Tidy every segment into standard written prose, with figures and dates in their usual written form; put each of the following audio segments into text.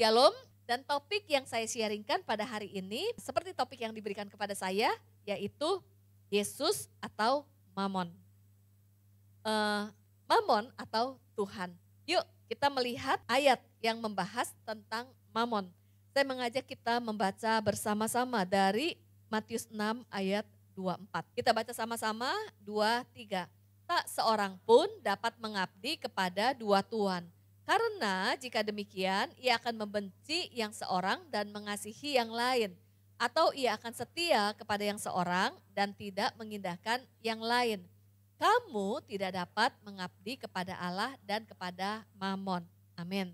Shalom, dan topik yang saya sharingkan pada hari ini seperti topik yang diberikan kepada saya, yaitu Yesus atau Mamon. Mamon atau Tuhan. Yuk kita melihat ayat yang membahas tentang Mamon. Saya mengajak kita membaca bersama-sama dari Matius 6 ayat 24. Kita baca sama-sama 2-3. Tak seorang pun dapat mengabdi kepada dua tuan. Karena jika demikian ia akan membenci yang seorang dan mengasihi yang lain. Atau ia akan setia kepada yang seorang dan tidak mengindahkan yang lain. Kamu tidak dapat mengabdi kepada Allah dan kepada Mamon. Amin.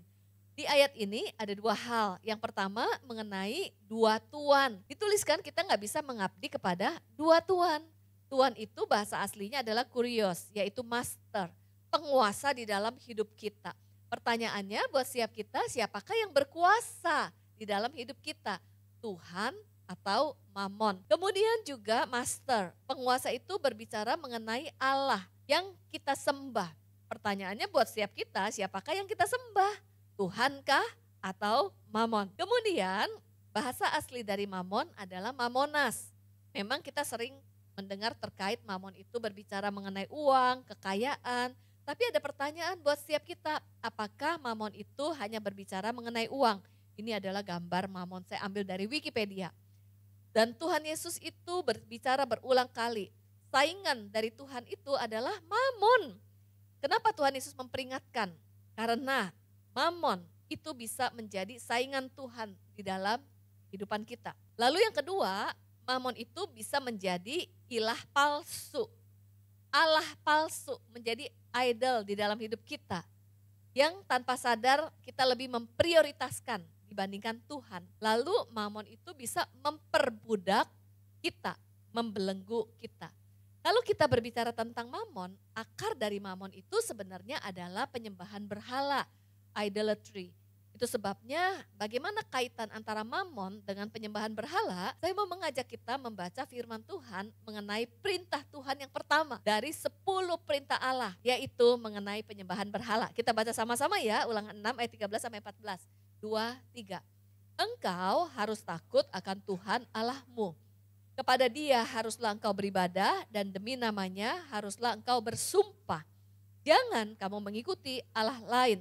Di ayat ini ada dua hal. Yang pertama mengenai dua tuan. Dituliskan kita nggak bisa mengabdi kepada dua tuan. Tuan itu bahasa aslinya adalah kurios, yaitu master, penguasa di dalam hidup kita. Pertanyaannya buat siapakah yang berkuasa di dalam hidup kita? Tuhan atau Mamon. Kemudian juga master, penguasa itu berbicara mengenai Allah yang kita sembah. Pertanyaannya buat siapakah yang kita sembah? Tuhankah atau Mamon? Kemudian bahasa asli dari Mamon adalah mamonas. Memang kita sering mendengar terkait Mamon itu berbicara mengenai uang, kekayaan. Tapi ada pertanyaan buat setiap kita, apakah Mamon itu hanya berbicara mengenai uang? Ini adalah gambar Mamon, saya ambil dari Wikipedia. Dan Tuhan Yesus itu berbicara berulang kali, saingan dari Tuhan itu adalah Mamon. Kenapa Tuhan Yesus memperingatkan? Karena Mamon itu bisa menjadi saingan Tuhan di dalam kehidupan kita. Lalu yang kedua, Mamon itu bisa menjadi ilah palsu. Allah palsu menjadi idol di dalam hidup kita. Yang tanpa sadar kita lebih memprioritaskan dibandingkan Tuhan. Lalu Mamon itu bisa memperbudak kita, membelenggu kita. Kalau kita berbicara tentang Mamon, akar dari Mamon itu sebenarnya adalah penyembahan berhala, idolatry. Itu sebabnya bagaimana kaitan antara Mamon dengan penyembahan berhala, saya mau mengajak kita membaca firman Tuhan mengenai perintah Tuhan yang pertama dari 10 perintah Allah, yaitu mengenai penyembahan berhala. Kita baca sama-sama ya, Ulangan 6 ayat 13-14. 2-3. Engkau harus takut akan Tuhan Allahmu. Kepada Dia haruslah engkau beribadah dan demi namanya haruslah engkau bersumpah. Jangan kamu mengikuti Allah lain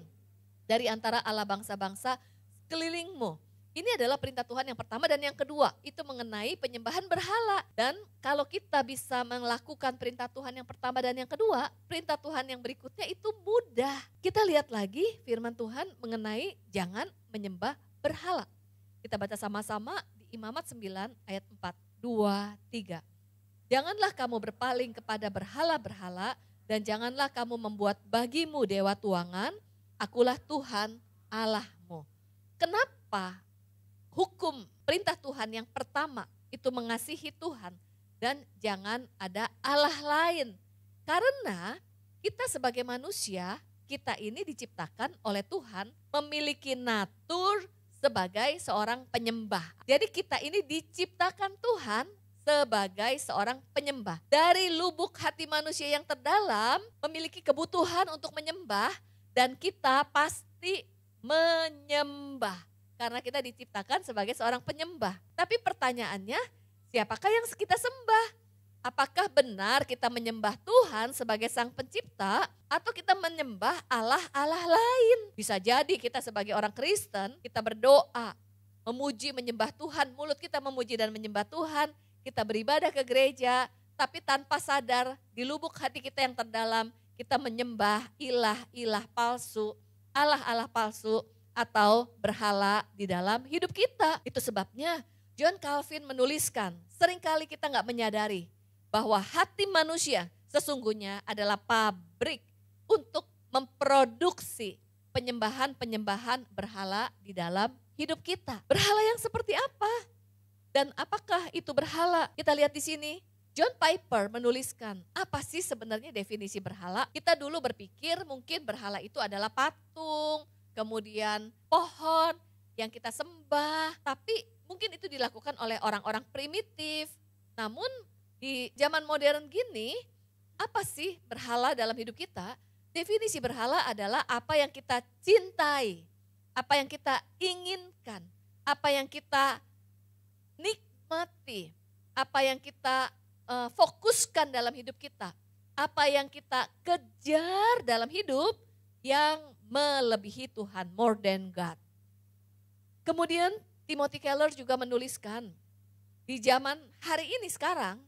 dari antara Allah bangsa-bangsa sekelilingmu. Ini adalah perintah Tuhan yang pertama dan yang kedua itu mengenai penyembahan berhala. Dan kalau kita bisa melakukan perintah Tuhan yang pertama dan yang kedua, perintah Tuhan yang berikutnya itu mudah. Kita lihat lagi firman Tuhan mengenai jangan menyembah berhala. Kita baca sama-sama di Imamat 9 ayat 4, 2, 3. Janganlah kamu berpaling kepada berhala-berhala dan janganlah kamu membuat bagimu dewa tuangan. Akulah Tuhan Allahmu. Kenapa hukum perintah Tuhan yang pertama itu mengasihi Tuhan dan jangan ada Allah lain? Karena kita sebagai manusia, kita ini diciptakan oleh Tuhan memiliki natur sebagai seorang penyembah. Jadi kita ini diciptakan Tuhan sebagai seorang penyembah. Dari lubuk hati manusia yang terdalam memiliki kebutuhan untuk menyembah. Dan kita pasti menyembah karena kita diciptakan sebagai seorang penyembah. Tapi pertanyaannya, siapakah yang kita sembah? Apakah benar kita menyembah Tuhan sebagai Sang Pencipta atau kita menyembah Allah-Allah lain? Bisa jadi kita sebagai orang Kristen, kita berdoa, memuji, menyembah Tuhan, mulut kita memuji dan menyembah Tuhan, kita beribadah ke gereja, tapi tanpa sadar di lubuk hati kita yang terdalam, kita menyembah ilah-ilah palsu, Allah-Allah palsu atau berhala di dalam hidup kita. Itu sebabnya John Calvin menuliskan, seringkali kita nggak menyadari bahwa hati manusia sesungguhnya adalah pabrik untuk memproduksi penyembahan-penyembahan berhala di dalam hidup kita. Berhala yang seperti apa? Dan apakah itu berhala? Kita lihat di sini. John Piper menuliskan, apa sih sebenarnya definisi berhala? Kita dulu berpikir mungkin berhala itu adalah patung, kemudian pohon yang kita sembah. Tapi mungkin itu dilakukan oleh orang-orang primitif. Namun di zaman modern gini, apa sih berhala dalam hidup kita? Definisi berhala adalah apa yang kita cintai, apa yang kita inginkan, apa yang kita nikmati, apa yang kita fokuskan dalam hidup kita, apa yang kita kejar dalam hidup yang melebihi Tuhan, more than God. Kemudian Timothy Keller juga menuliskan, di zaman hari ini sekarang,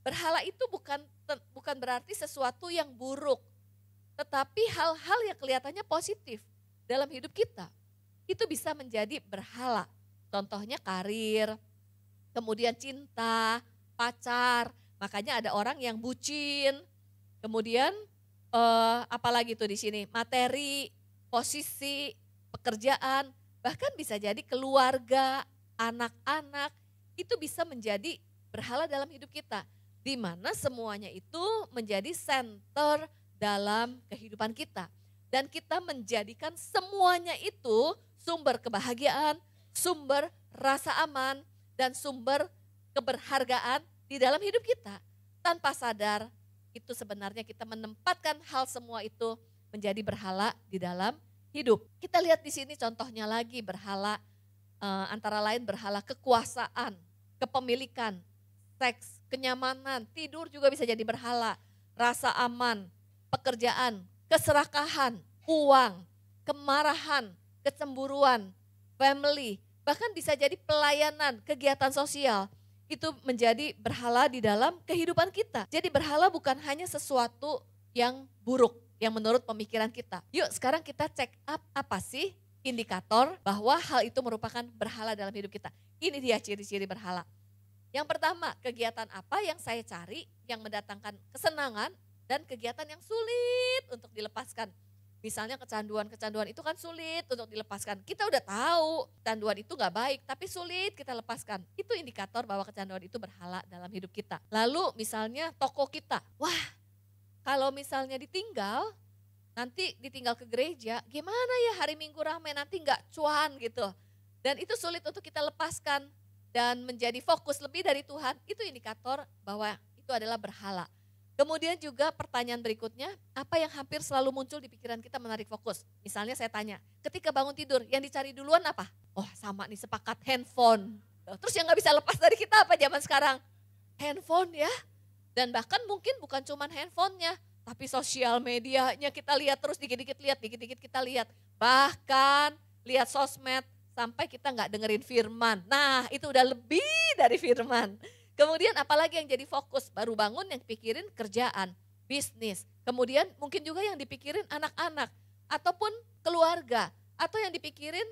berhala itu bukan berarti sesuatu yang buruk, tetapi hal-hal yang kelihatannya positif dalam hidup kita, itu bisa menjadi berhala. Contohnya karir, kemudian cinta, pacar, makanya ada orang yang bucin, kemudian apalagi tuh di sini, materi, posisi, pekerjaan, bahkan bisa jadi keluarga, anak-anak, itu bisa menjadi berhala dalam hidup kita. Di mana semuanya itu menjadi center dalam kehidupan kita. Dan kita menjadikan semuanya itu sumber kebahagiaan, sumber rasa aman, dan sumber keberhargaan di dalam hidup kita. Tanpa sadar, itu sebenarnya kita menempatkan hal semua itu menjadi berhala di dalam hidup. Kita lihat di sini contohnya lagi berhala, antara lain berhala kekuasaan, kepemilikan, seks, kenyamanan, tidur juga bisa jadi berhala, rasa aman, pekerjaan, keserakahan, uang, kemarahan, kecemburuan, family, bahkan bisa jadi pelayanan, kegiatan sosial, itu menjadi berhala di dalam kehidupan kita. Jadi berhala bukan hanya sesuatu yang buruk, yang menurut pemikiran kita. Yuk sekarang kita check up apa sih indikator bahwa hal itu merupakan berhala dalam hidup kita. Ini dia ciri-ciri berhala. Yang pertama, kegiatan apa yang saya cari yang mendatangkan kesenangan dan kegiatan yang sulit untuk dilepaskan. Misalnya kecanduan itu kan sulit untuk dilepaskan. Kita udah tahu kecanduan itu gak baik, tapi sulit kita lepaskan. Itu indikator bahwa kecanduan itu berhala dalam hidup kita. Lalu misalnya toko kita, wah kalau misalnya ditinggal, nanti ditinggal ke gereja, gimana ya hari Minggu ramai nanti gak cuan gitu. Dan itu sulit untuk kita lepaskan dan menjadi fokus lebih dari Tuhan, itu indikator bahwa itu adalah berhala. Kemudian juga pertanyaan berikutnya, apa yang hampir selalu muncul di pikiran kita menarik fokus? Misalnya saya tanya, ketika bangun tidur yang dicari duluan apa? Oh sama nih sepakat, handphone. Terus yang gak bisa lepas dari kita apa zaman sekarang? Handphone ya. Dan bahkan mungkin bukan cuma handphonenya, tapi sosial medianya kita lihat terus dikit-dikit kita lihat. Bahkan lihat sosmed sampai kita gak dengerin firman. Nah itu udah lebih dari firman. Kemudian apalagi yang jadi fokus, baru bangun yang pikirin kerjaan, bisnis. Kemudian mungkin juga yang dipikirin anak-anak, ataupun keluarga, atau yang dipikirin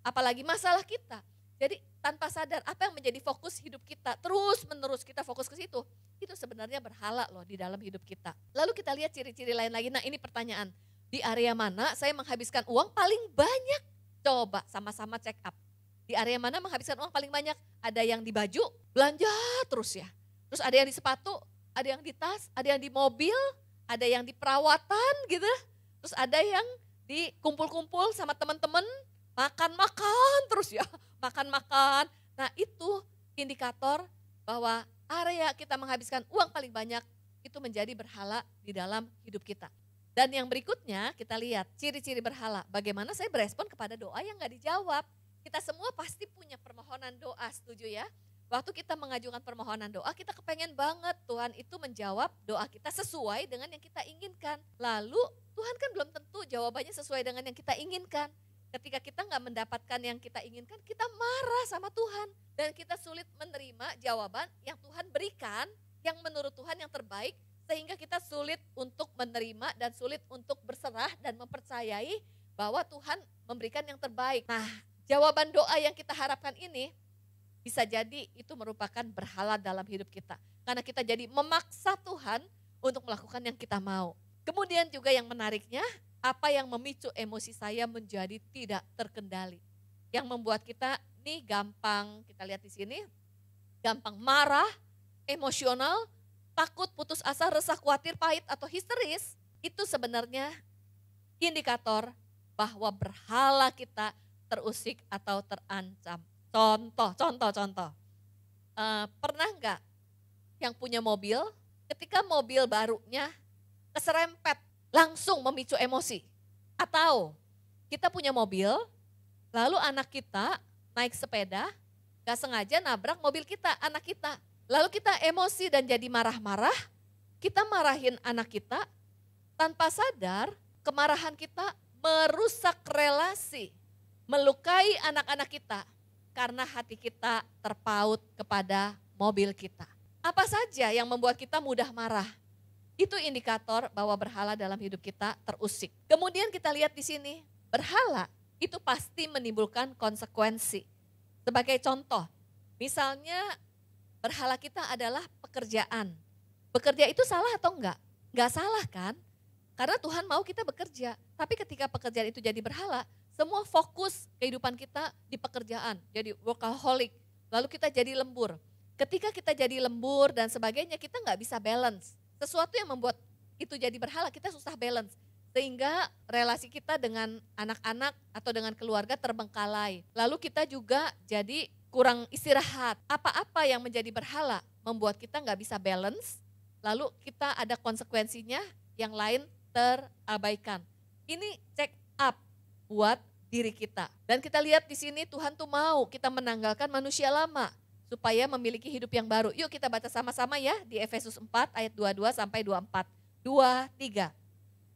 apalagi masalah kita. Jadi tanpa sadar apa yang menjadi fokus hidup kita, terus menerus kita fokus ke situ. Itu sebenarnya berhala loh di dalam hidup kita. Lalu kita lihat ciri-ciri lain lagi, nah ini pertanyaan. Di area mana saya menghabiskan uang paling banyak? Coba sama-sama check up. Di area mana menghabiskan uang paling banyak? Ada yang di baju, belanja terus ya. Terus ada yang di sepatu, ada yang di tas, ada yang di mobil, ada yang di perawatan gitu. Terus ada yang di kumpul-kumpul sama teman-teman, makan-makan terus ya, makan-makan. Nah itu indikator bahwa area kita menghabiskan uang paling banyak itu menjadi berhala di dalam hidup kita. Dan yang berikutnya kita lihat ciri-ciri berhala. Bagaimana saya berespon kepada doa yang gak dijawab. Kita semua pasti punya permohonan doa, setuju ya? Waktu kita mengajukan permohonan doa, kita kepengen banget Tuhan itu menjawab doa kita sesuai dengan yang kita inginkan. Lalu Tuhan kan belum tentu jawabannya sesuai dengan yang kita inginkan. Ketika kita gak mendapatkan yang kita inginkan, kita marah sama Tuhan. Dan kita sulit menerima jawaban yang Tuhan berikan, yang menurut Tuhan yang terbaik, sehingga kita sulit untuk menerima dan sulit untuk berserah dan mempercayai bahwa Tuhan memberikan yang terbaik. Nah, jawaban doa yang kita harapkan ini bisa jadi itu merupakan berhala dalam hidup kita. Karena kita jadi memaksa Tuhan untuk melakukan yang kita mau. Kemudian juga yang menariknya, apa yang memicu emosi saya menjadi tidak terkendali. Yang membuat kita nih gampang, kita lihat di sini, gampang marah, emosional, takut, putus asa, resah, khawatir, pahit, atau histeris. Itu sebenarnya indikator bahwa berhala kita terusik atau terancam. Contoh. Pernah enggak yang punya mobil, ketika mobil barunya keserempet, langsung memicu emosi? Atau kita punya mobil, Lalu anak kita naik sepeda, gak sengaja nabrak mobil kita, anak kita. Lalu kita emosi dan jadi marah-marah, kita marahin anak kita, tanpa sadar kemarahan kita merusak relasi, melukai anak-anak kita karena hati kita terpaut kepada mobil kita. Apa saja yang membuat kita mudah marah? Itu indikator bahwa berhala dalam hidup kita terusik. Kemudian kita lihat di sini, berhala itu pasti menimbulkan konsekuensi. Sebagai contoh, misalnya berhala kita adalah pekerjaan. Bekerja itu salah atau enggak? Enggak salah kan? Karena Tuhan mau kita bekerja. Tapi ketika pekerjaan itu jadi berhala, semua fokus kehidupan kita di pekerjaan. Jadi workaholic, lalu kita jadi lembur. Ketika kita jadi lembur dan sebagainya, kita enggak bisa balance. Sesuatu yang membuat itu jadi berhala, kita susah balance. Sehingga relasi kita dengan anak-anak atau dengan keluarga terbengkalai. Lalu kita juga jadi kurang istirahat. Apa-apa yang menjadi berhala membuat kita nggak bisa balance, lalu kita ada konsekuensinya, yang lain terabaikan. Ini check up buat diri kita. Dan kita lihat di sini Tuhan tuh mau kita menanggalkan manusia lama supaya memiliki hidup yang baru. Yuk kita baca sama-sama ya di Efesus 4 ayat 22 sampai 24. 2, 3.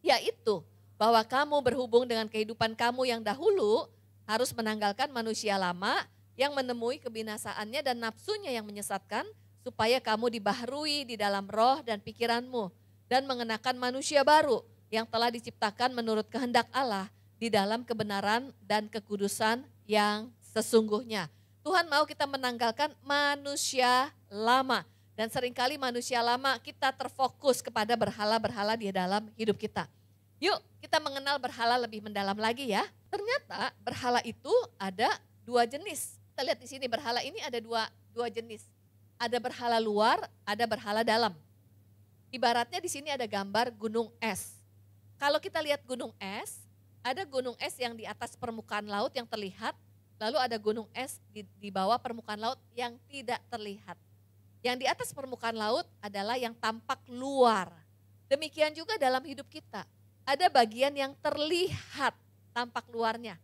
Yaitu bahwa kamu berhubung dengan kehidupan kamu yang dahulu harus menanggalkan manusia lama yang menemui kebinasaannya dan nafsunya yang menyesatkan, supaya kamu dibaharui di dalam roh dan pikiranmu dan mengenakan manusia baru yang telah diciptakan menurut kehendak Allah di dalam kebenaran dan kekudusan yang sesungguhnya. Tuhan mau kita menanggalkan manusia lama. Dan seringkali manusia lama kita terfokus kepada berhala-berhala di dalam hidup kita. Yuk kita mengenal berhala lebih mendalam lagi ya. Ternyata berhala itu ada 2 jenis. Kita lihat di sini berhala ini ada dua jenis. Ada berhala luar, ada berhala dalam. Ibaratnya di sini ada gambar gunung es. Kalau kita lihat gunung es, ada gunung es yang di atas permukaan laut yang terlihat. Lalu ada gunung es di bawah permukaan laut yang tidak terlihat. Yang di atas permukaan laut adalah yang tampak luar. Demikian juga dalam hidup kita. Ada bagian yang terlihat tampak luarnya.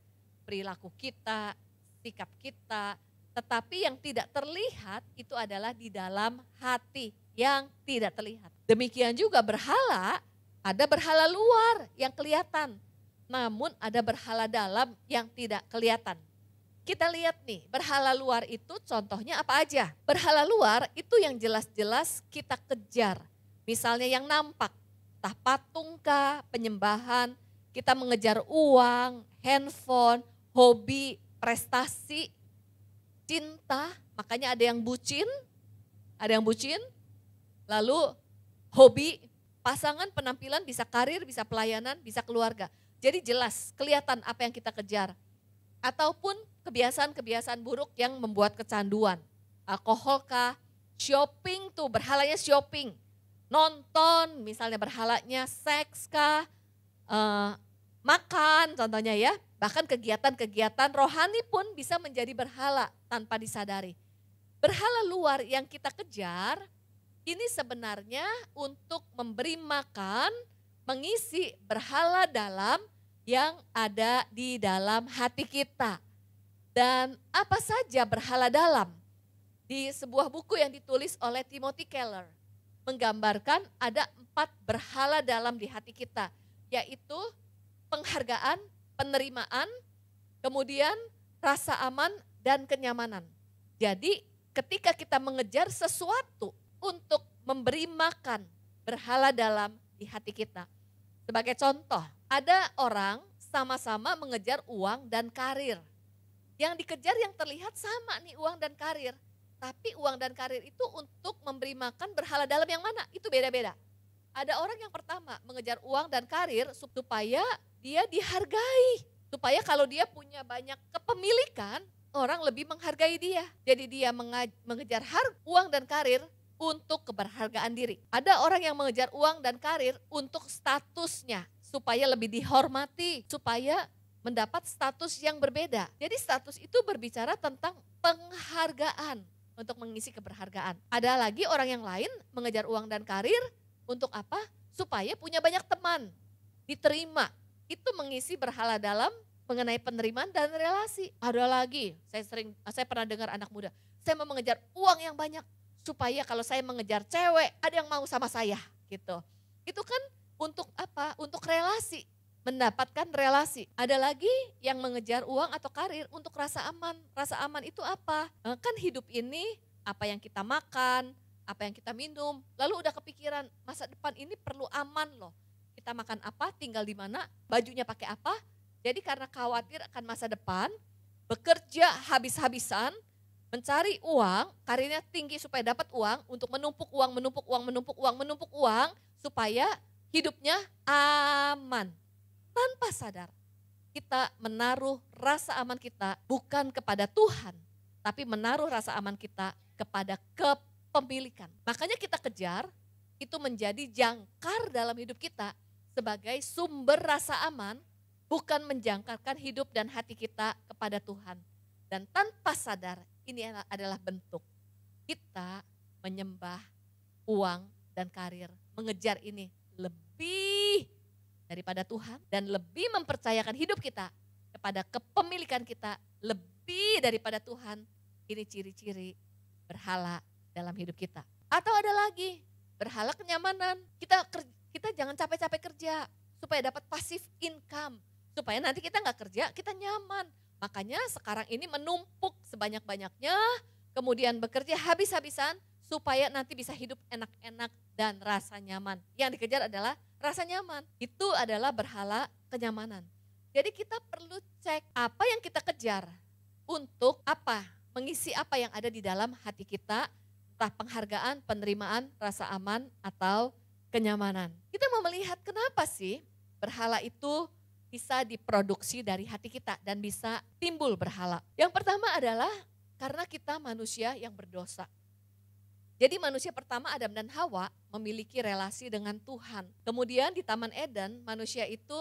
Perilaku kita, sikap kita. Tetapi yang tidak terlihat itu adalah di dalam hati yang tidak terlihat. Demikian juga berhala, ada berhala luar yang kelihatan. Namun ada berhala dalam yang tidak kelihatan. Kita lihat nih, berhala luar itu contohnya apa aja? Berhala luar itu yang jelas-jelas kita kejar. Misalnya yang nampak, entah patung kah, penyembahan, kita mengejar uang, handphone, hobi, prestasi, cinta. Makanya ada yang bucin, lalu hobi, pasangan, penampilan, bisa karir, bisa pelayanan, bisa keluarga. Jadi jelas, kelihatan apa yang kita kejar. Ataupun kebiasaan-kebiasaan buruk yang membuat kecanduan. Alkohol kah, shopping tuh berhalanya shopping. Nonton misalnya berhalanya seks kah, makan contohnya ya. Bahkan kegiatan-kegiatan rohani pun bisa menjadi berhala tanpa disadari. Berhala luar yang kita kejar ini sebenarnya untuk memberi makan, mengisi berhala dalam yang ada di dalam hati kita. Dan apa saja berhala dalam? Di sebuah buku yang ditulis oleh Timothy Keller, menggambarkan ada 4 berhala dalam di hati kita, yaitu penghargaan, penerimaan, kemudian rasa aman dan kenyamanan. Jadi ketika kita mengejar sesuatu untuk memberi makan berhala dalam di hati kita. Sebagai contoh, ada orang sama-sama mengejar uang dan karir. Yang dikejar yang terlihat sama nih uang dan karir. Tapi uang dan karir itu untuk memberi makan berhala dalam yang mana? Itu beda-beda. Ada orang yang pertama mengejar uang dan karir supaya dia dihargai. Supaya kalau dia punya banyak kepemilikan, orang lebih menghargai dia. Jadi dia mengejar uang dan karir untuk keberhargaan diri. Ada orang yang mengejar uang dan karir untuk statusnya, supaya lebih dihormati, supaya mendapat status yang berbeda. Jadi status itu berbicara tentang penghargaan, untuk mengisi keberhargaan. Ada lagi orang yang lain mengejar uang dan karir untuk apa? Supaya punya banyak teman, diterima. Itu mengisi berhala dalam mengenai penerimaan dan relasi. Ada lagi, saya pernah dengar anak muda, saya mau mengejar uang yang banyak supaya kalau saya mengejar cewek ada yang mau sama saya gitu. Itu kan untuk apa? Untuk relasi, mendapatkan relasi. Ada lagi yang mengejar uang atau karir untuk rasa aman. Rasa aman itu apa? Kan hidup ini apa yang kita makan, apa yang kita minum, lalu udah kepikiran masa depan ini perlu aman loh. Kita makan apa, tinggal di mana, bajunya pakai apa. Jadi karena khawatir akan masa depan, bekerja habis-habisan, mencari uang, karirnya tinggi supaya dapat uang, untuk menumpuk uang, supaya hidupnya aman. Tanpa sadar, kita menaruh rasa aman kita bukan kepada Tuhan, tapi menaruh rasa aman kita kepada kepemilikan. Makanya kita kejar, itu menjadi jangkar dalam hidup kita sebagai sumber rasa aman, bukan menjangkarkan hidup dan hati kita kepada Tuhan. Dan tanpa sadar, ini adalah bentuk kita menyembah uang dan karir, mengejar ini lebih daripada Tuhan dan lebih mempercayakan hidup kita kepada kepemilikan kita lebih daripada Tuhan. Ini ciri-ciri berhala dalam hidup kita. Atau ada lagi, berhala kenyamanan. Kita jangan capek-capek kerja supaya dapat passive income, supaya nanti kita nggak kerja, kita nyaman. Makanya sekarang ini menumpuk sebanyak-banyaknya, kemudian bekerja habis-habisan supaya nanti bisa hidup enak-enak dan rasa nyaman. Yang dikejar adalah rasa nyaman. Itu adalah berhala kenyamanan. Jadi kita perlu cek apa yang kita kejar, untuk apa, mengisi apa yang ada di dalam hati kita, entah penghargaan, penerimaan, rasa aman, atau kenyamanan. Kita mau melihat kenapa sih berhala itu bisa diproduksi dari hati kita dan bisa timbul berhala. Yang pertama adalah karena kita manusia yang berdosa. Jadi manusia pertama Adam dan Hawa memiliki relasi dengan Tuhan. Kemudian di Taman Eden manusia itu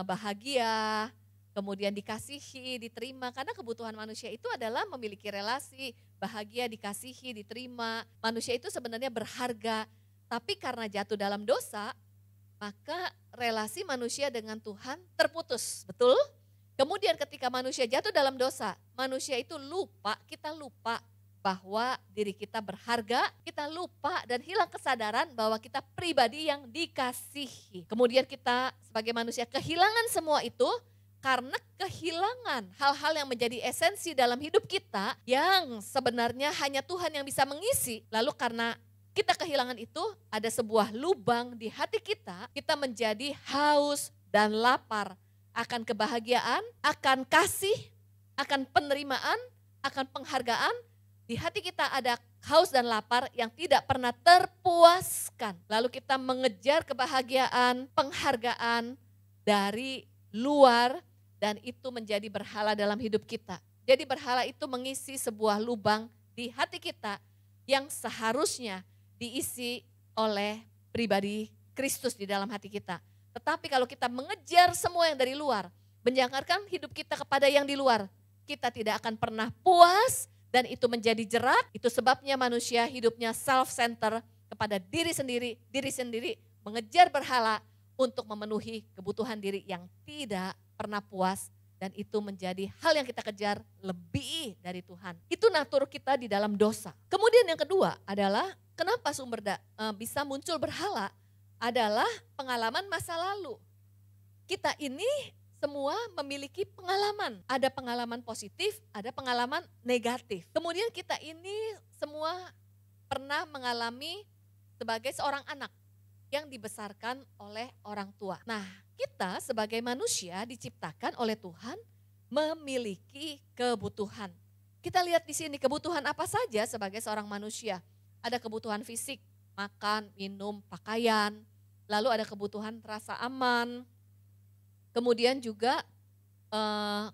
bahagia, kemudian dikasihi, diterima. Karena kebutuhan manusia itu adalah memiliki relasi, bahagia, dikasihi, diterima. Manusia itu sebenarnya berharga. Tapi karena jatuh dalam dosa, maka relasi manusia dengan Tuhan terputus, betul? Kemudian ketika manusia jatuh dalam dosa, manusia itu lupa, kita lupa bahwa diri kita berharga, kita lupa dan hilang kesadaran bahwa kita pribadi yang dikasihi. Kemudian kita sebagai manusia kehilangan semua itu karena kehilangan hal-hal yang menjadi esensi dalam hidup kita yang sebenarnya hanya Tuhan yang bisa mengisi. Lalu karena kita kehilangan itu, ada sebuah lubang di hati kita, kita menjadi haus dan lapar akan kebahagiaan, akan kasih, akan penerimaan, akan penghargaan. Di hati kita ada haus dan lapar yang tidak pernah terpuaskan. Lalu kita mengejar kebahagiaan, penghargaan dari luar dan itu menjadi berhala dalam hidup kita. Jadi berhala itu mengisi sebuah lubang di hati kita yang seharusnya diisi oleh pribadi Kristus di dalam hati kita. Tetapi kalau kita mengejar semua yang dari luar, menjangkarkan hidup kita kepada yang di luar, kita tidak akan pernah puas dan itu menjadi jerat. Itu sebabnya manusia hidupnya self-center kepada diri sendiri, mengejar berhala untuk memenuhi kebutuhan diri yang tidak pernah puas. Dan itu menjadi hal yang kita kejar lebih dari Tuhan. Itu natur kita di dalam dosa. Kemudian yang kedua adalah kenapa bisa muncul berhala adalah pengalaman masa lalu. Kita ini semua memiliki pengalaman. Ada pengalaman positif, ada pengalaman negatif. Kemudian kita ini semua pernah mengalami sebagai seorang anak yang dibesarkan oleh orang tua. Nah, kita sebagai manusia diciptakan oleh Tuhan memiliki kebutuhan. Kita lihat di sini kebutuhan apa saja sebagai seorang manusia. Ada kebutuhan fisik, makan, minum, pakaian. Lalu ada kebutuhan rasa aman. Kemudian juga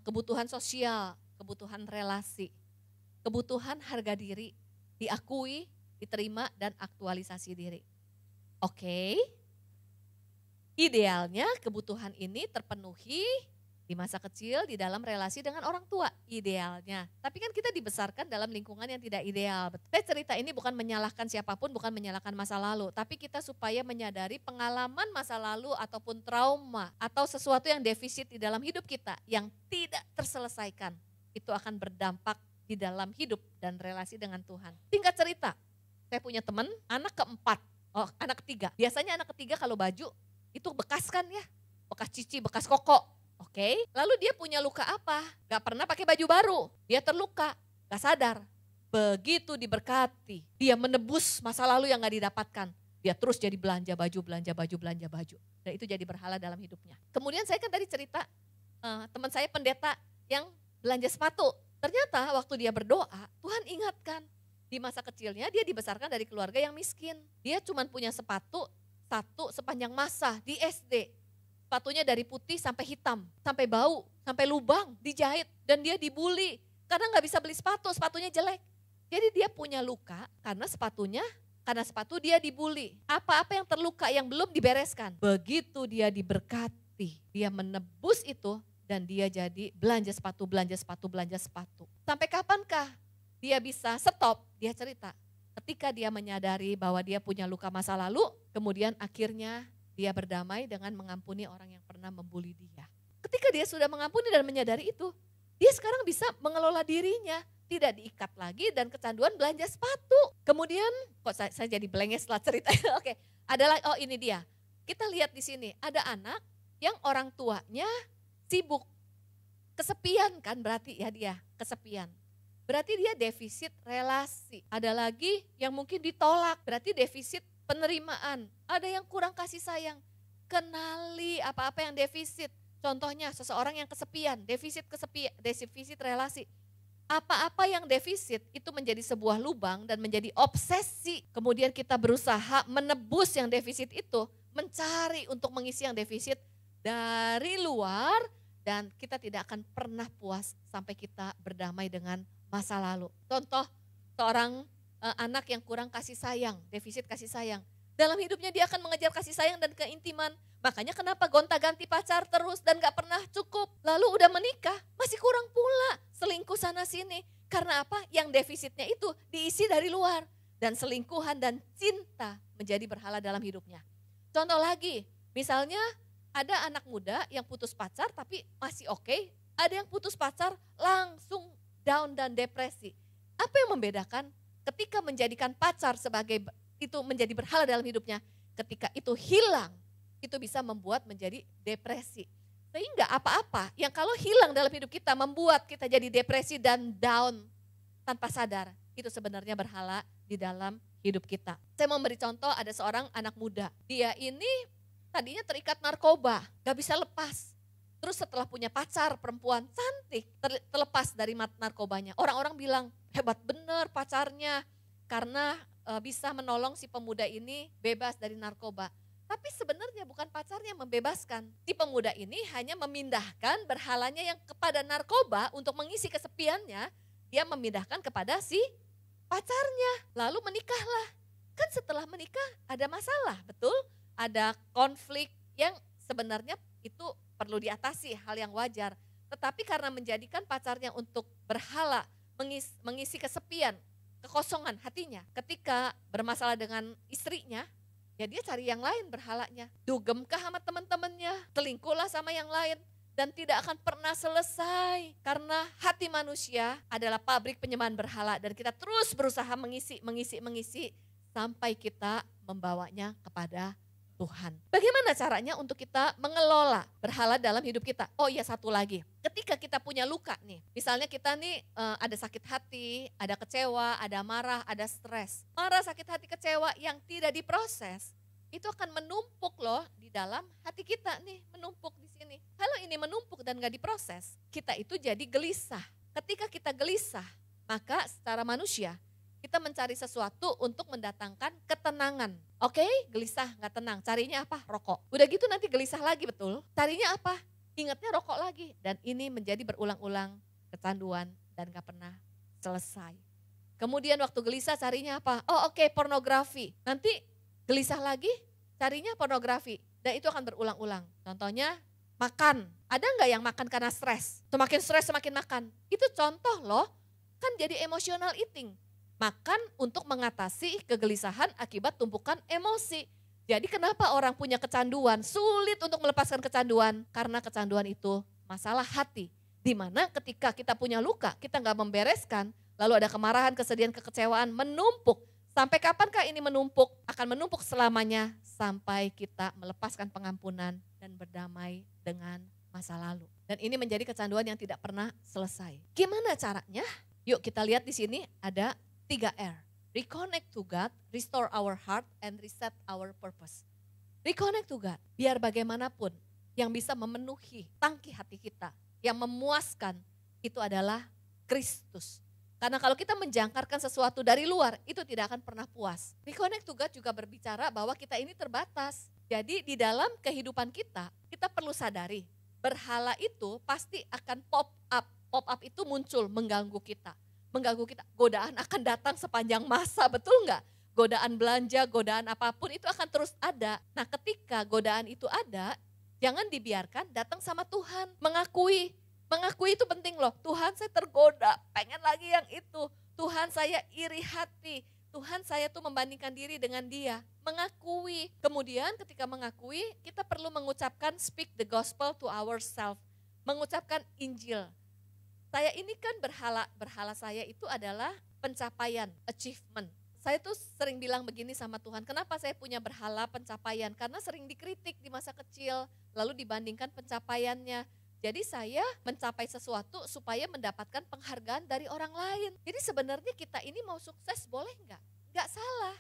kebutuhan sosial, kebutuhan relasi. Kebutuhan harga diri, diakui, diterima, dan aktualisasi diri. Oke, idealnya kebutuhan ini terpenuhi Di masa kecil di dalam relasi dengan orang tua idealnya. Tapi kan kita dibesarkan dalam lingkungan yang tidak ideal. Saya cerita ini bukan menyalahkan siapapun, bukan menyalahkan masa lalu. Tapi kita supaya menyadari pengalaman masa lalu ataupun trauma atau sesuatu yang defisit di dalam hidup kita yang tidak terselesaikan. Itu akan berdampak di dalam hidup dan relasi dengan Tuhan. Singkat cerita, saya punya teman anak keempat, anak ketiga. Biasanya anak ketiga kalau baju itu bekas kan ya, bekas cici, bekas koko. Oke, lalu dia punya luka apa? Gak pernah pakai baju baru, dia terluka, gak sadar. Begitu diberkati, dia menebus masa lalu yang gak didapatkan. Dia terus jadi belanja baju. Dan itu jadi berhala dalam hidupnya. Kemudian saya kan tadi cerita, teman saya pendeta yang belanja sepatu. Ternyata waktu dia berdoa, Tuhan ingatkan. Di masa kecilnya dia dibesarkan dari keluarga yang miskin. Dia cuma punya sepatu satu sepanjang masa di SD. Sepatunya dari putih sampai hitam, sampai bau, sampai lubang, dijahit. Dan dia dibully karena gak bisa beli sepatu, sepatunya jelek. Jadi dia punya luka karena sepatu dia dibully. Apa-apa yang terluka yang belum dibereskan. Begitu dia diberkati, dia menebus itu dan dia jadi belanja sepatu. Sampai kapankah dia bisa stop? Dia cerita, ketika dia menyadari bahwa dia punya luka masa lalu, kemudian akhirnya dia berdamai dengan mengampuni orang yang pernah membuli dia. Ketika dia sudah mengampuni dan menyadari itu, dia sekarang bisa mengelola dirinya. Tidak diikat lagi dan kecanduan belanja sepatu. Kemudian, kok saya jadi blank setelah cerita. Oke, adalah, ini dia. Kita lihat di sini, ada anak yang orang tuanya sibuk. Kesepian kan berarti ya dia, kesepian. Berarti dia defisit relasi. Ada lagi yang mungkin ditolak, berarti defisit penerimaan, ada yang kurang kasih sayang. Kenali apa-apa yang defisit. Contohnya seseorang yang kesepian, defisit relasi. Apa-apa yang defisit itu menjadi sebuah lubang dan menjadi obsesi. Kemudian kita berusaha menebus yang defisit itu, mencari untuk mengisi yang defisit dari luar dan kita tidak akan pernah puas sampai kita berdamai dengan masa lalu. Contoh seorang anak yang kurang kasih sayang, defisit kasih sayang. Dalam hidupnya dia akan mengejar kasih sayang dan keintiman. Makanya kenapa gonta-ganti pacar terus dan gak pernah cukup. Lalu udah menikah, masih kurang pula. Selingkuh sana sini. Karena apa? Yang defisitnya itu diisi dari luar. Dan selingkuhan dan cinta menjadi berhala dalam hidupnya. Contoh lagi, misalnya ada anak muda yang putus pacar tapi masih oke. Ada yang putus pacar langsung down dan depresi. Apa yang membedakan? Ketika menjadikan pacar sebagai itu menjadi berhala dalam hidupnya, ketika itu hilang, itu bisa membuat menjadi depresi. Sehingga apa-apa yang kalau hilang dalam hidup kita membuat kita jadi depresi dan down tanpa sadar, itu sebenarnya berhala di dalam hidup kita. Saya mau beri contoh, ada seorang anak muda, dia ini tadinya terikat narkoba, gak bisa lepas. Terus setelah punya pacar perempuan cantik, terlepas dari narkobanya. Orang-orang bilang, hebat bener pacarnya karena bisa menolong si pemuda ini bebas dari narkoba. Tapi sebenarnya bukan pacarnya yang membebaskan. Si pemuda ini hanya memindahkan berhalanya yang kepada narkoba untuk mengisi kesepiannya. Dia memindahkan kepada si pacarnya. Lalu menikahlah. Kan setelah menikah ada masalah, betul? Ada konflik yang sebenarnya itu perlu diatasi, hal yang wajar. Tetapi karena menjadikan pacarnya untuk berhala, mengisi kesepian, kekosongan hatinya. Ketika bermasalah dengan istrinya, ya dia cari yang lain berhalanya. Dugemkah sama teman-temannya, selingkuhlah sama yang lain. Dan tidak akan pernah selesai. Karena hati manusia adalah pabrik penyembahan berhala. Dan kita terus berusaha mengisi sampai kita membawanya kepada Tuhan. Bagaimana caranya untuk kita mengelola berhala dalam hidup kita? Oh iya, satu lagi. Ketika kita punya luka nih, misalnya kita nih ada sakit hati, ada kecewa, ada marah, ada stres. Marah, sakit hati, kecewa yang tidak diproses, itu akan menumpuk loh di dalam hati kita nih, menumpuk di sini. Kalau ini menumpuk dan gak diproses, kita itu jadi gelisah. Ketika kita gelisah, maka secara manusia, kita mencari sesuatu untuk mendatangkan ketenangan. Oke, gelisah, gak tenang. Carinya apa? Rokok. Udah gitu nanti gelisah lagi, betul? Carinya apa? Ingatnya rokok lagi. Dan ini menjadi berulang-ulang kecanduan dan gak pernah selesai. Kemudian waktu gelisah carinya apa? Oh oke, pornografi. Nanti gelisah lagi, carinya pornografi. Dan itu akan berulang-ulang. Contohnya makan. Ada nggak yang makan karena stres? Semakin stres semakin makan. Itu contoh loh, kan jadi emotional eating. Makan untuk mengatasi kegelisahan akibat tumpukan emosi. Jadi kenapa orang punya kecanduan, sulit untuk melepaskan kecanduan? Karena kecanduan itu masalah hati. Dimana ketika kita punya luka, kita nggak membereskan, lalu ada kemarahan, kesedihan, kekecewaan menumpuk. Sampai kapankah ini menumpuk? Akan menumpuk selamanya sampai kita melepaskan pengampunan dan berdamai dengan masa lalu. Dan ini menjadi kecanduan yang tidak pernah selesai. Gimana caranya? Yuk kita lihat di sini ada 3 R. Reconnect to God, restore our heart, and reset our purpose. Reconnect to God, biar bagaimanapun yang bisa memenuhi tangki hati kita, yang memuaskan, itu adalah Kristus. Karena kalau kita menjangkarkan sesuatu dari luar, itu tidak akan pernah puas. Reconnect to God juga berbicara bahwa kita ini terbatas. Jadi di dalam kehidupan kita, kita perlu sadari, berhala itu pasti akan pop up. Pop up itu muncul mengganggu kita. Godaan akan datang sepanjang masa, betul nggak? Godaan belanja, godaan apapun itu akan terus ada. Nah ketika godaan itu ada, jangan dibiarkan datang sama Tuhan. Mengakui itu penting loh. Tuhan saya tergoda, pengen lagi yang itu. Tuhan saya iri hati. Tuhan saya tuh membandingkan diri dengan dia. Mengakui. Kemudian ketika mengakui, kita perlu mengucapkan speak the gospel to ourselves. Mengucapkan Injil. Saya ini kan berhala saya itu adalah pencapaian, achievement. Saya tuh sering bilang begini sama Tuhan, kenapa saya punya berhala pencapaian? Karena sering dikritik di masa kecil, lalu dibandingkan pencapaiannya. Jadi saya mencapai sesuatu supaya mendapatkan penghargaan dari orang lain. Jadi sebenarnya kita ini mau sukses boleh nggak? Nggak salah.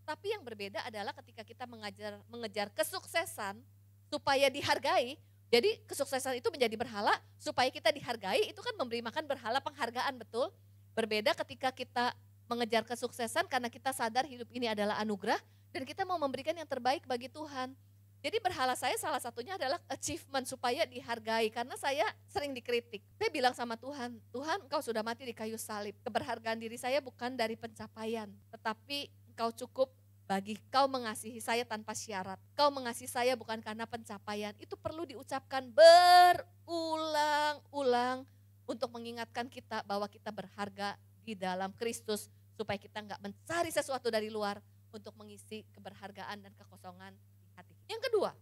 Tapi yang berbeda adalah ketika kita mengejar kesuksesan supaya dihargai. Jadi kesuksesan itu menjadi berhala supaya kita dihargai, itu kan memberi makan berhala penghargaan, betul? Berbeda ketika kita mengejar kesuksesan karena kita sadar hidup ini adalah anugerah dan kita mau memberikan yang terbaik bagi Tuhan. Jadi berhala saya salah satunya adalah achievement supaya dihargai karena saya sering dikritik. Saya bilang sama Tuhan, Tuhan engkau sudah mati di kayu salib. Keberhargaan diri saya bukan dari pencapaian, tetapi engkau cukup bagi kau mengasihi saya tanpa syarat. Kau mengasihi saya bukan karena pencapaian. Itu perlu diucapkan berulang-ulang untuk mengingatkan kita bahwa kita berharga di dalam Kristus. Supaya kita enggak mencari sesuatu dari luar untuk mengisi keberhargaan dan kekosongan di hati. Yang kedua,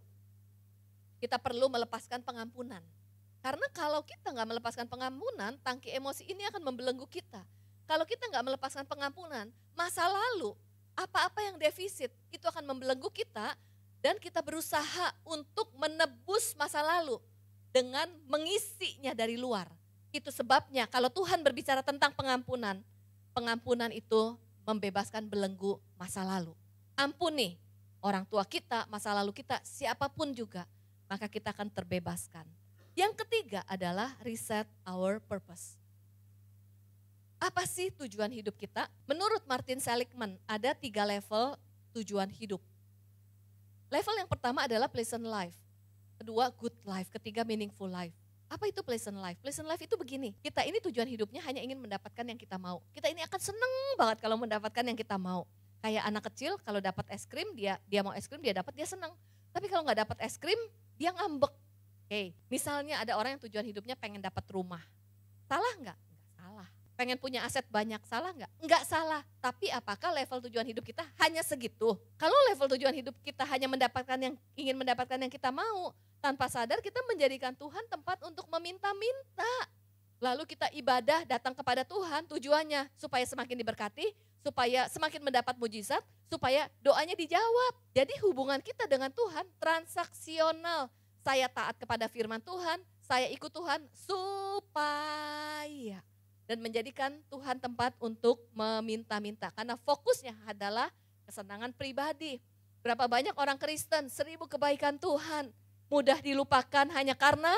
kita perlu melepaskan pengampunan. Karena kalau kita enggak melepaskan pengampunan, tangki emosi ini akan membelenggu kita. Kalau kita enggak melepaskan pengampunan, masa lalu, apa-apa yang defisit itu akan membelenggu kita dan kita berusaha untuk menebus masa lalu dengan mengisinya dari luar. Itu sebabnya kalau Tuhan berbicara tentang pengampunan, pengampunan itu membebaskan belenggu masa lalu. Ampuni orang tua kita, masa lalu kita, siapapun juga, maka kita akan terbebaskan. Yang ketiga adalah reset our purpose. Apa sih tujuan hidup kita? Menurut Martin Seligman ada 3 level tujuan hidup. Level yang pertama adalah pleasant life, kedua good life, ketiga meaningful life. Apa itu pleasant life? Pleasant life itu begini, kita ini tujuan hidupnya hanya ingin mendapatkan yang kita mau. Kita ini akan seneng banget kalau mendapatkan yang kita mau. Kayak anak kecil kalau dapat es krim, dia mau es krim, dia dapat, dia seneng. Tapi kalau nggak dapat es krim, dia ngambek. Oke, misalnya ada orang yang tujuan hidupnya pengen dapat rumah. Salah nggak? Nggak salah. Pengen punya aset banyak, salah nggak? Nggak salah, tapi apakah level tujuan hidup kita hanya segitu? Kalau level tujuan hidup kita hanya ingin mendapatkan yang kita mau, tanpa sadar kita menjadikan Tuhan tempat untuk meminta-minta. Lalu kita ibadah datang kepada Tuhan, tujuannya supaya semakin diberkati, supaya semakin mendapat mujizat, supaya doanya dijawab. Jadi hubungan kita dengan Tuhan transaksional. Saya taat kepada firman Tuhan, saya ikut Tuhan supaya, dan menjadikan Tuhan tempat untuk meminta-minta. Karena fokusnya adalah kesenangan pribadi. Berapa banyak orang Kristen, 1000 kebaikan Tuhan, mudah dilupakan hanya karena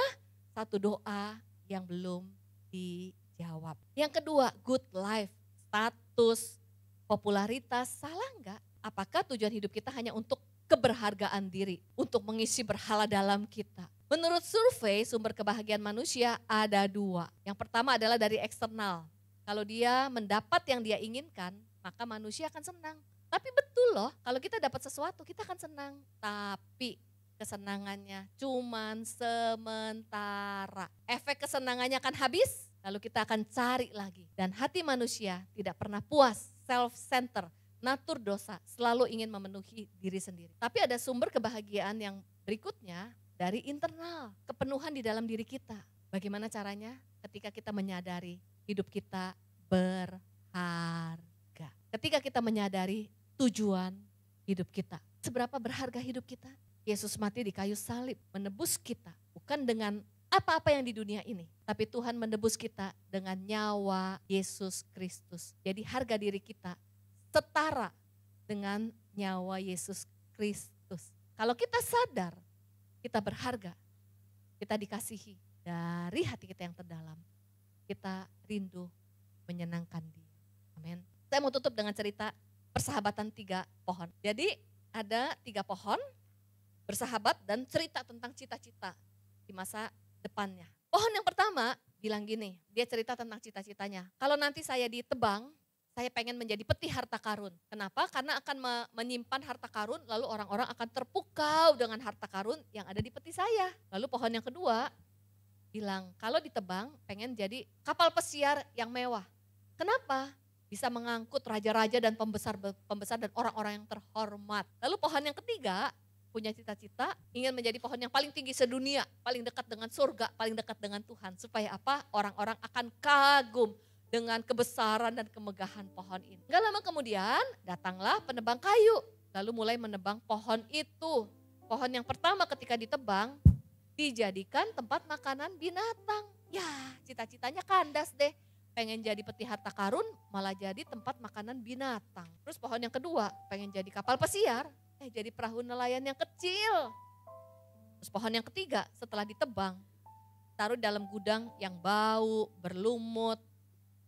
satu doa yang belum dijawab. Yang kedua, good life, status, popularitas, salah enggak? Apakah tujuan hidup kita hanya untuk keberhargaan diri, untuk mengisi berhala dalam kita? Menurut survei sumber kebahagiaan manusia ada 2. Yang pertama adalah dari eksternal. Kalau dia mendapat yang dia inginkan, maka manusia akan senang. Tapi betul loh, kalau kita dapat sesuatu kita akan senang. Tapi kesenangannya cuman sementara. Efek kesenangannya akan habis, lalu kita akan cari lagi. Dan hati manusia tidak pernah puas, self-center, natur dosa, selalu ingin memenuhi diri sendiri. Tapi ada sumber kebahagiaan yang berikutnya dari internal, kepenuhan di dalam diri kita. Bagaimana caranya? Ketika kita menyadari hidup kita berharga. Ketika kita menyadari tujuan hidup kita. Seberapa berharga hidup kita? Yesus mati di kayu salib, menebus kita. Bukan dengan apa-apa yang di dunia ini. Tapi Tuhan menebus kita dengan nyawa Yesus Kristus. Jadi harga diri kita setara dengan nyawa Yesus Kristus. Kalau kita sadar, kita berharga, kita dikasihi dari hati kita yang terdalam. Kita rindu menyenangkan Dia. Amin. Saya mau tutup dengan cerita persahabatan 3 pohon. Jadi ada 3 pohon bersahabat dan cerita tentang cita-cita di masa depannya. Pohon yang pertama bilang gini, dia cerita tentang cita-citanya. Kalau nanti saya ditebang, saya pengen menjadi peti harta karun. Kenapa? Karena akan menyimpan harta karun, lalu orang-orang akan terpukau dengan harta karun yang ada di peti saya. Lalu pohon yang kedua bilang, kalau ditebang pengen jadi kapal pesiar yang mewah. Kenapa? Bisa mengangkut raja-raja dan pembesar dan orang-orang yang terhormat. Lalu pohon yang ketiga punya cita-cita ingin menjadi pohon yang paling tinggi sedunia, paling dekat dengan surga, paling dekat dengan Tuhan. Supaya apa? Orang-orang akan kagum dengan kebesaran dan kemegahan pohon ini. Gak lama kemudian datanglah penebang kayu, lalu mulai menebang pohon itu. Pohon yang pertama ketika ditebang dijadikan tempat makanan binatang. Ya, cita-citanya kandas deh. Pengen jadi peti harta karun, malah jadi tempat makanan binatang. Terus pohon yang kedua, pengen jadi kapal pesiar, jadi perahu nelayan yang kecil. Terus pohon yang ketiga, setelah ditebang, taruh dalam gudang yang bau, berlumut,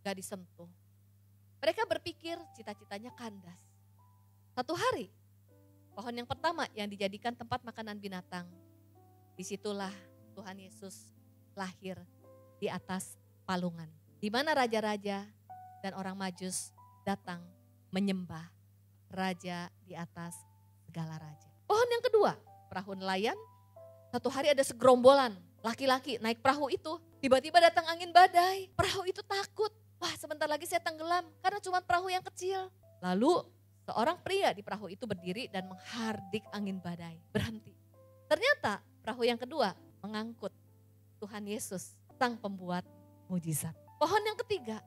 gak disentuh. Mereka berpikir cita-citanya kandas. Satu hari, pohon yang pertama yang dijadikan tempat makanan binatang, disitulah Tuhan Yesus lahir di atas palungan. Di mana raja-raja dan orang Majus datang menyembah raja di atas segala raja. Pohon yang kedua, perahu nelayan. Satu hari ada segerombolan laki-laki naik perahu itu. Tiba-tiba datang angin badai. Perahu itu takut. Wah, sebentar lagi saya tenggelam karena cuma perahu yang kecil. Lalu seorang pria di perahu itu berdiri dan menghardik angin badai. Berhenti. Ternyata perahu yang kedua mengangkut Tuhan Yesus, sang pembuat mujizat. Pohon yang ketiga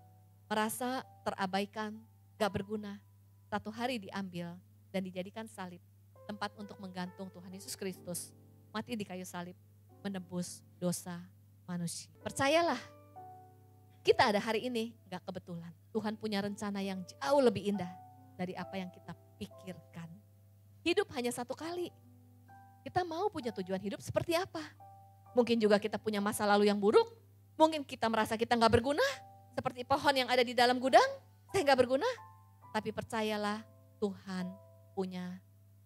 merasa terabaikan, gak berguna. Satu hari diambil dan dijadikan salib, tempat untuk menggantung Tuhan Yesus Kristus, mati di kayu salib, menebus dosa manusia. Percayalah, kita ada hari ini gak kebetulan. Tuhan punya rencana yang jauh lebih indah dari apa yang kita pikirkan. Hidup hanya satu kali. Kita mau punya tujuan hidup seperti apa? Mungkin juga kita punya masa lalu yang buruk. Mungkin kita merasa kita gak berguna, seperti pohon yang ada di dalam gudang, saya gak berguna. Tapi percayalah, Tuhan punya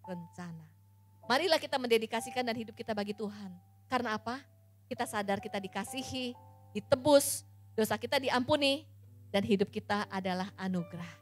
rencana. Marilah kita mendedikasikan dan hidup kita bagi Tuhan. Karena apa? Kita sadar kita dikasihi, ditebus, dosa kita diampuni, dan hidup kita adalah anugerah.